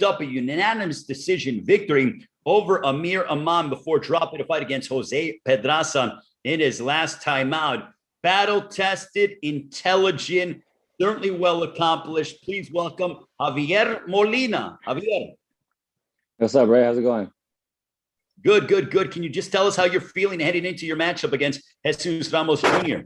up a unanimous decision victory over Amir Aman before dropping a fight against Jose Pedraza in his last time out. Battle-tested, intelligent, certainly well accomplished. Please welcome Javier Molina. Javier. What's up, Ray? How's it going? Good, good, good. Can you just tell us how you're feeling heading into your matchup against Jesus Ramos Jr.?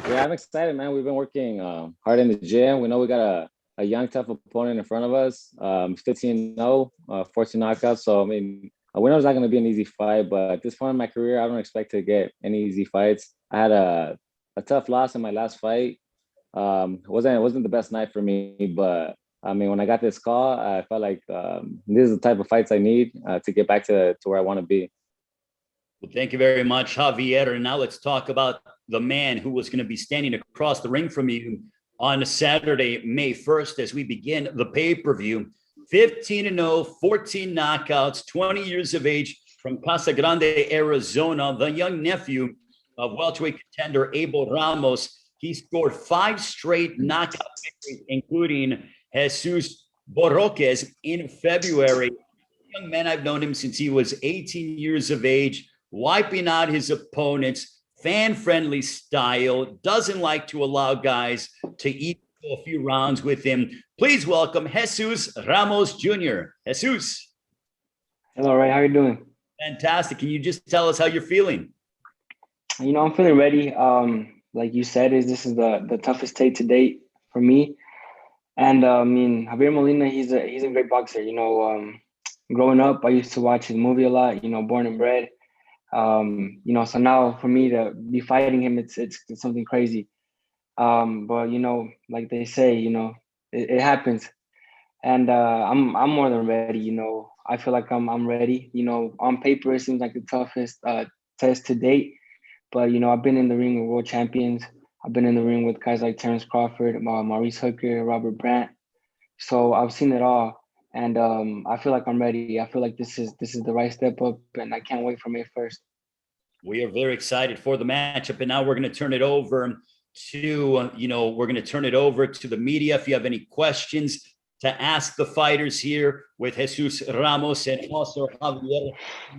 Yeah, I'm excited, man. We've been working hard in the gym. We know we got a young, tough opponent in front of us. 15-0, 14 knockouts. So, I mean, we know it's not going to be an easy fight, but at this point in my career, I don't expect to get any easy fights. I had a tough loss in my last fight. It wasn't the best night for me, but I mean, when I got this call, I felt like this is the type of fights I need to get back to where I want to be. Well, thank you very much, Javier. And now let's talk about the man who was going to be standing across the ring from you on Saturday, May 1st, as we begin the pay-per-view. 15-0, 14 knockouts, 20 years of age, from Casa Grande, Arizona, the young nephew of welterweight contender Abel Ramos. He scored 5 straight knockout victories, including Jesus Borroques in February. Young man, I've known him since he was 18 years of age, wiping out his opponents, fan-friendly style, doesn't like to allow guys to eat a few rounds with him. Please welcome Jesus Ramos Jr. Jesus. Hello, Ray. How are you doing? Fantastic. Can you just tell us how you're feeling? You know, I'm feeling ready. Like you said, this is the toughest tape to date for me. And I mean, Javier Molina, he's a great boxer. You know, growing up, I used to watch his movie a lot. You know, Born and Bred. You know, so now for me to be fighting him, it's something crazy. But you know, like they say, you know, it happens, and I'm more than ready. You know, I feel like I'm ready. You know, on paper it seems like the toughest test to date, but you know, I've been in the ring with world champions. I've been in the ring with guys like Terence Crawford, Maurice Hooker, Robert Brandt. So I've seen it all, and I feel like I'm ready. I feel like this is the right step up, and I can't wait for May 1st. We are very excited for the matchup, and now we're going to turn it over to the media. If you have any questions to ask the fighters here with Jesus Ramos and also Javier,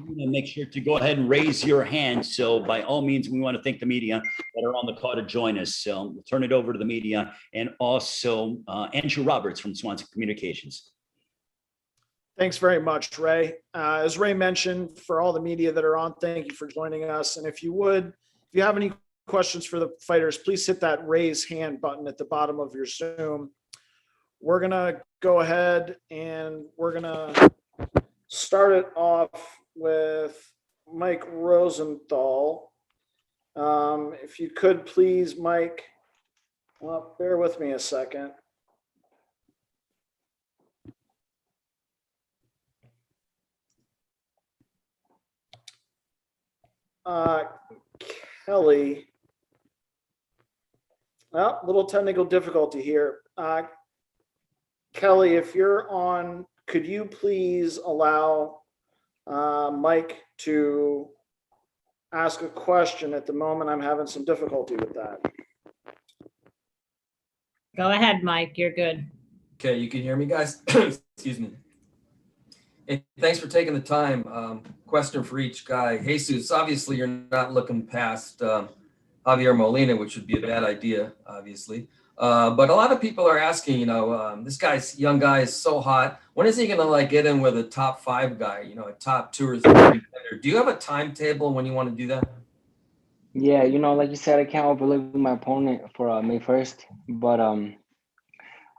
make sure to go ahead and raise your hand. So by all means, we want to thank the media that are on the call to join us. So we'll turn it over to the media, and also Andrew Roberts from Swanson Communications. Thanks very much, Ray. As Ray mentioned, for all the media that are on, thank you for joining us. And if you have any questions for the fighters, please hit that raise hand button at the bottom of your Zoom. We're going to go ahead and we're going to start it off with Mike Rosenthal. If you could please, Mike, well, bear with me a second. Kelly, well, little technical difficulty here. Kelly, if you're on, could you please allow Mike to ask a question? At the moment, I'm having some difficulty with that. Go ahead, Mike. You're good. Okay, you can hear me, guys? Excuse me. Hey, thanks for taking the time. Question for each guy. Jesus, obviously you're not looking past Javier Molina, which would be a bad idea, obviously. But a lot of people are asking, you know, this young guy is so hot. When is he going to get in with a top 5 guy, you know, a top 2 or 3 contender? Do you have a timetable when you want to do that? Yeah, you know, like you said, I can't overlook my opponent for May 1st, but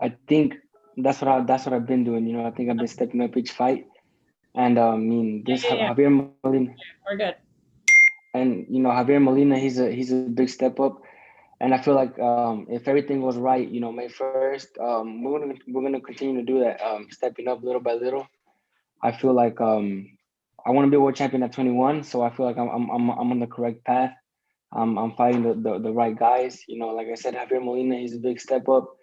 I think that's what I've been doing. You know, I think I've been stepping up each fight. And I mean, this Javier Molina. We're good. And you know, Javier Molina, he's a big step up. And I feel like if everything goes right, you know, May 1st, we're gonna continue to do that, stepping up little by little. I feel like I want to be a world champion at 21, so I feel like I'm on the correct path. I'm fighting the right guys. You know, like I said, Javier Molina, he's a big step up.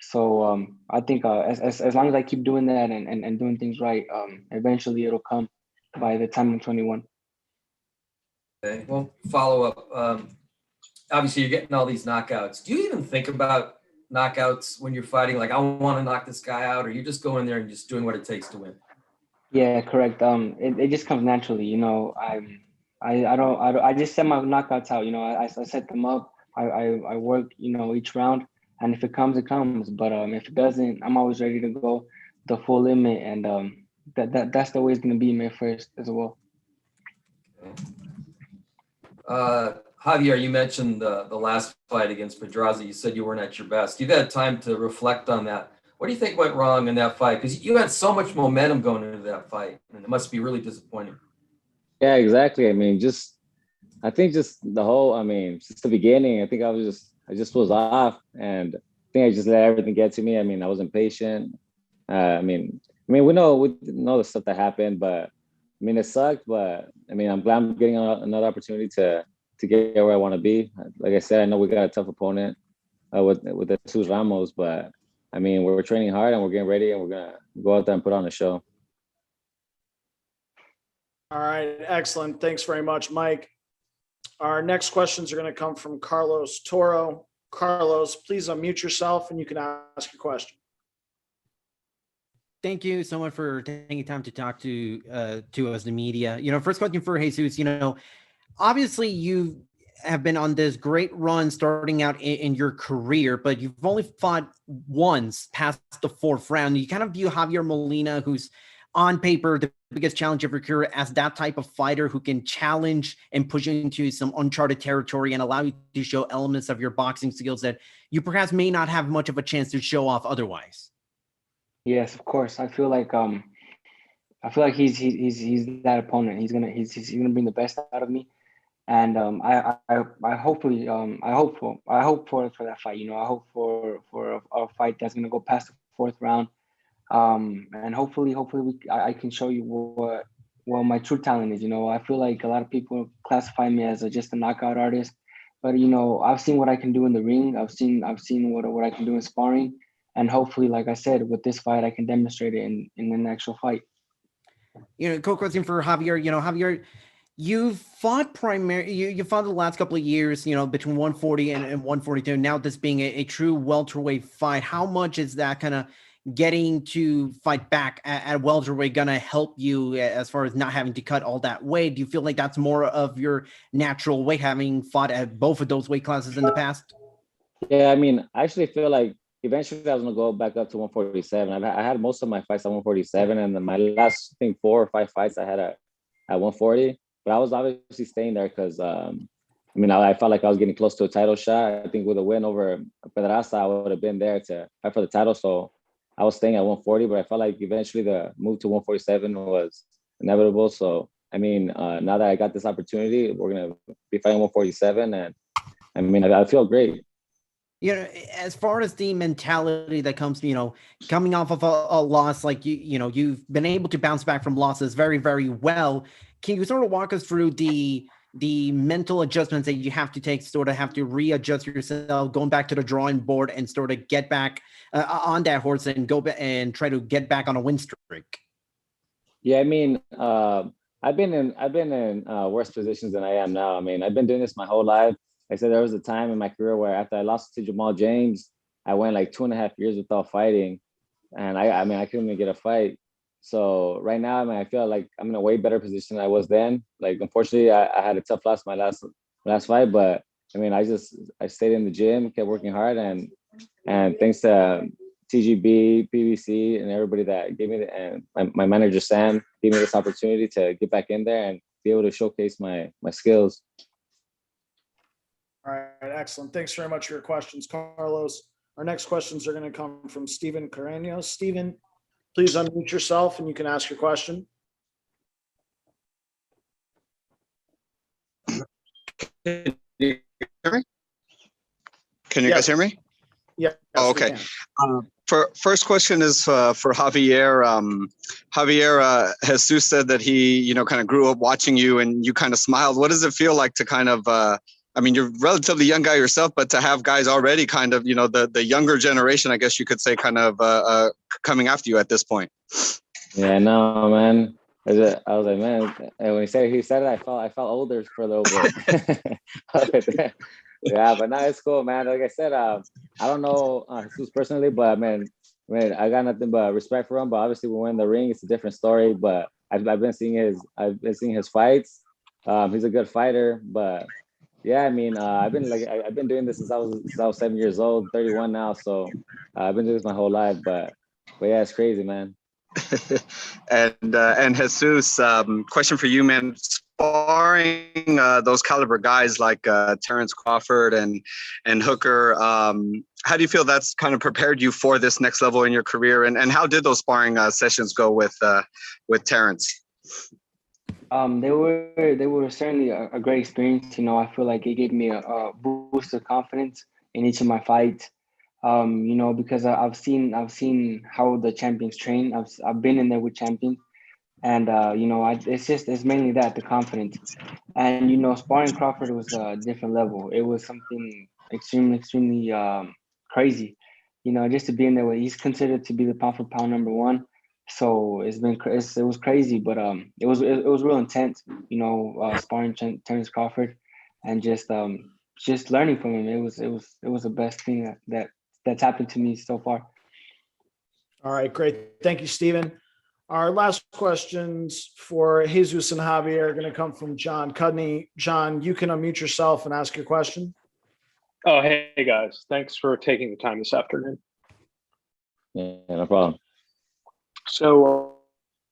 So I think as long as I keep doing that and doing things right, eventually it'll come by the time I'm 21. Okay, well, follow up. Obviously, you're getting all these knockouts. Do you even think about knockouts when you're fighting? Like, I want to knock this guy out, or you just go in there and just doing what it takes to win? Yeah, correct. It just comes naturally, you know. I just set my knockouts out, you know. I set them up. I work, you know, each round, and if it comes, it comes. But if it doesn't, I'm always ready to go the full limit, and that's the way it's gonna be May 1st as well. Javier, you mentioned the last fight against Pedraza. You said you weren't at your best. You've had time to reflect on that. What do you think went wrong in that fight? Because you had so much momentum going into that fight, and it must be really disappointing. Yeah, exactly. I mean, I think just the whole, I mean, since the beginning, I think I just was off, and I think I just let everything get to me. I mean, I was impatient. I mean, we know the stuff that happened, but I mean, it sucked. But I mean, I'm glad I'm getting another opportunity to get where I want to be. Like I said, I know we got a tough opponent with the two Ramos, but I mean, we're training hard and we're getting ready, and we're gonna go out there and put on a show. All right, excellent. Thanks very much, Mike. Our next questions are going to come from Carlos Toro. Carlos, please unmute yourself and you can ask your question. Thank you so much for taking time to talk to us, the media. You know, first question for Jesus. You know, obviously you have been on this great run starting out in your career, but you've only fought once past the fourth round. You kind of view Javier Molina, who's on paper the biggest challenge of your career, as that type of fighter who can challenge and push you into some uncharted territory and allow you to show elements of your boxing skills that you perhaps may not have much of a chance to show off otherwise. Yes, of course. I feel like he's that opponent. He's gonna bring the best out of me, and I hope for that fight. You know, I hope for a fight that's gonna go past the fourth round, and hopefully I can show you what my true talent is. You know, I feel like a lot of people classify me as just a knockout artist, but you know, I've seen what I can do in the ring. I've seen what I can do in sparring. And hopefully, like I said, with this fight, I can demonstrate it in an actual fight. You know, quick question for Javier. You know, Javier, you fought the last couple of years, you know, between 140 and 142. Now this being a true welterweight fight, how much is that kind of getting to fight back at welterweight going to help you as far as not having to cut all that weight? Do you feel like that's more of your natural weight, having fought at both of those weight classes in the past? Yeah, I mean, I actually feel like eventually I was gonna go back up to 147. I had most of my fights at 147, and then my last, I think, 4 or 5 fights I had at 140. But I was obviously staying there because I mean, I felt like I was getting close to a title shot. I think with a win over Pedraza, I would have been there to fight for the title. So I was staying at 140, but I felt like eventually the move to 147 was inevitable. So I mean, now that I got this opportunity, we're gonna be fighting 147, and I mean, I feel great. You know, as far as the mentality that comes, you know, coming off of a loss, like you know, you've been able to bounce back from losses very, very well. Can you sort of walk us through the mental adjustments that you have to take, sort of have to readjust yourself, going back to the drawing board and sort of get back on that horse and go back and try to get back on a win streak? Yeah, I mean, I've been in worse positions than I am now. I mean, I've been doing this my whole life. I said there was a time in my career where after I lost to Jermall James, I went like 2.5 years without fighting, and I mean I couldn't even get a fight. So right now, I mean, I feel like I'm in a way better position than I was then. Like, unfortunately, I had a tough loss my last fight, but I mean, I stayed in the gym, kept working hard, and thanks to TGB, PBC, and everybody that gave me and my manager Sam gave me this opportunity to get back in there and be able to showcase my skills. All right, excellent. Thanks very much for your questions, Carlos. Our next questions are going to come from Steven Carreño. Steven, please unmute yourself and you can ask your question. Can you hear me? Can you guys hear me? Yeah. Oh, okay. First question is for Javier. Javier, Jesus said that he, you know, kind of grew up watching you and you kind of smiled. What does it feel like to kind of, I mean, you're a relatively young guy yourself, but to have guys already kind of, you know, the younger generation, I guess you could say, kind of coming after you at this point? Yeah, no, man. I was like, man, and when he said it, I felt older for a little bit. Yeah, but no, it's cool, man. Like I said, I don't know Jesus personally, but man, I got nothing but respect for him. But obviously, when we're in the ring, it's a different story. But I've been seeing his fights. He's a good fighter, but yeah, I mean, I've been doing this since I was 7 years old, 31 now. So I've been doing this my whole life. But yeah, it's crazy, man. And Jesus, question for you, man. Sparring those caliber guys like Terence Crawford and Hooker, how do you feel that's kind of prepared you for this next level in your career? And how did those sparring sessions go with Terence? They were certainly a great experience. You know, I feel like it gave me a boost of confidence in each of my fights. You know, because I've seen how the champions train. I've been in there with champions, and you know, it's mainly that, the confidence. And you know, sparring Crawford was a different level. It was something extremely crazy. You know, just to be in there he's considered to be the pound for pound number one. So it was crazy, but it was real intense. You know, sparring Terence Crawford, and just learning from him. It was the best thing that's happened to me so far. All right, great. Thank you, Steven. Our last questions for Jesus and Javier are going to come from John Cudney. John, you can unmute yourself and ask your question. Oh, hey guys. Thanks for taking the time this afternoon. Yeah, no problem. So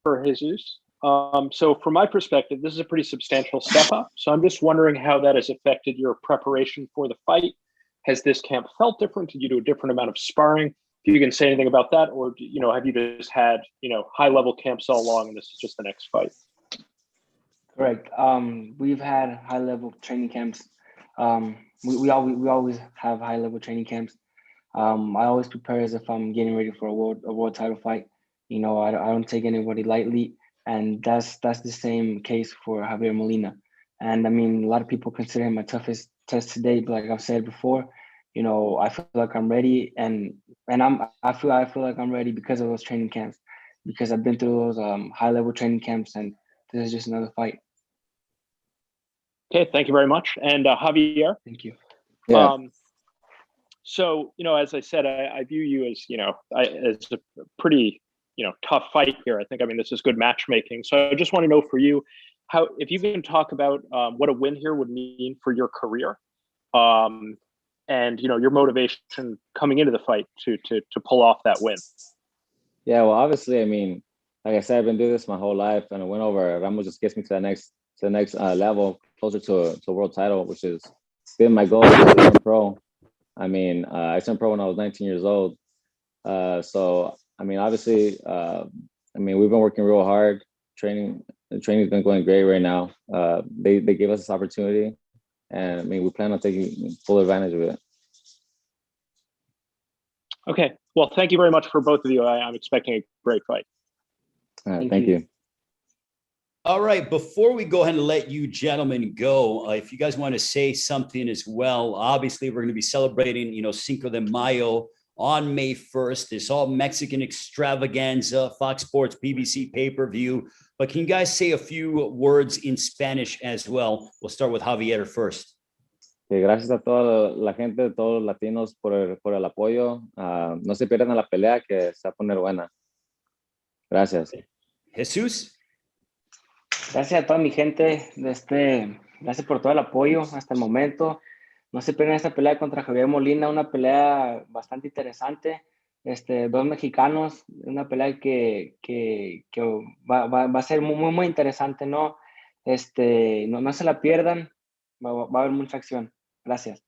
for Jesus, so from my perspective, this is a pretty substantial step up. So I'm just wondering how that has affected your preparation for the fight. Has this camp felt different? Did you do a different amount of sparring? If you can say anything about that, or, you know, have you just had, you know, high level camps all along and this is just the next fight? Correct. We've had high level training camps. We always have high level training camps. I always prepare as if I'm getting ready for a world title fight. You know, I don't take anybody lightly, and that's the same case for Javier Molina. And I mean, a lot of people consider him my toughest test to date, but like I've said before, you know, I feel like I'm ready, and I feel like I'm ready because of those training camps, because I've been through those high level training camps, and this is just another fight. Okay, thank you very much. And Javier. Thank you. Yeah. So, you know, as I said, I view you as, you know, as a pretty, you know, tough fight here. I think, I mean, this is good matchmaking. So I just want to know for you, how, if you can talk about what a win here would mean for your career, and, you know, your motivation coming into the fight to pull off that win. Yeah, well, obviously, I mean, like I said, I've been doing this my whole life, and a win over Ramos just gets me to the next level, closer to a world title, which has been my goal to turn pro. I mean, I turned pro when I was 19 years old. So, I mean, obviously, I mean, we've been working real hard. The training's been going great right now. They gave us this opportunity, and I mean, we plan on taking full advantage of it. Okay. Well, thank you very much for both of you. I'm expecting a great fight. All right, thank you. All right, before we go ahead and let you gentlemen go, if you guys want to say something as well, obviously we're going to be celebrating, you know, Cinco de Mayo on May 1st, this all Mexican extravaganza, Fox Sports, BBC pay-per-view. But can you guys say a few words in Spanish as well? We'll start with Javier first. Gracias a toda la gente, todos los latinos por el apoyo. No se pierdan la pelea, que se va a poner buena. Gracias. Jesus. Gracias a toda mi gente. Gracias por todo el apoyo hasta el momento. No se pierdan esta pelea contra Javier Molina, una pelea bastante interesante. Dos mexicanos, una pelea que va a ser muy interesante, ¿no? No se la pierdan, va a haber mucha acción. Gracias.